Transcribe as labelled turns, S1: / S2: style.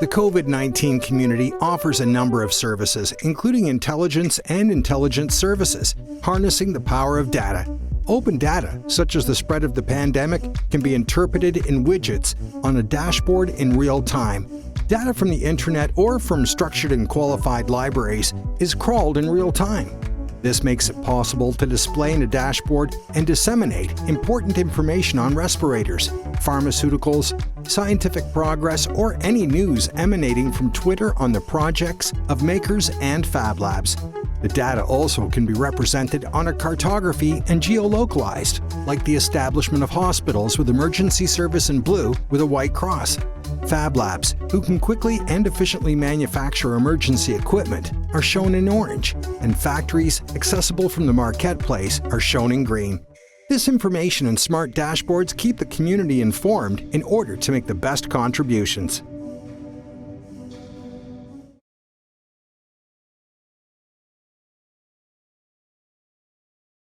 S1: The COVID-19 community offers a number of services, including intelligence and intelligence services, harnessing the power of data. Open data, such as the spread of the pandemic, can be interpreted in widgets on a dashboard in real time. Data from the internet or from structured and qualified libraries is crawled in real time. This makes it possible to display in a dashboard and disseminate important information on respirators, pharmaceuticals, scientific progress, or any news emanating from Twitter on the projects of makers and fab labs. The data also can be represented on a cartography and geolocalized, like the establishment of hospitals with emergency service in blue with a white cross. Fab labs, who can quickly and efficiently manufacture emergency equipment, are shown in orange, and factories accessible from the marketplace are shown in green. This information and smart dashboards keep the community informed in order to make the best contributions.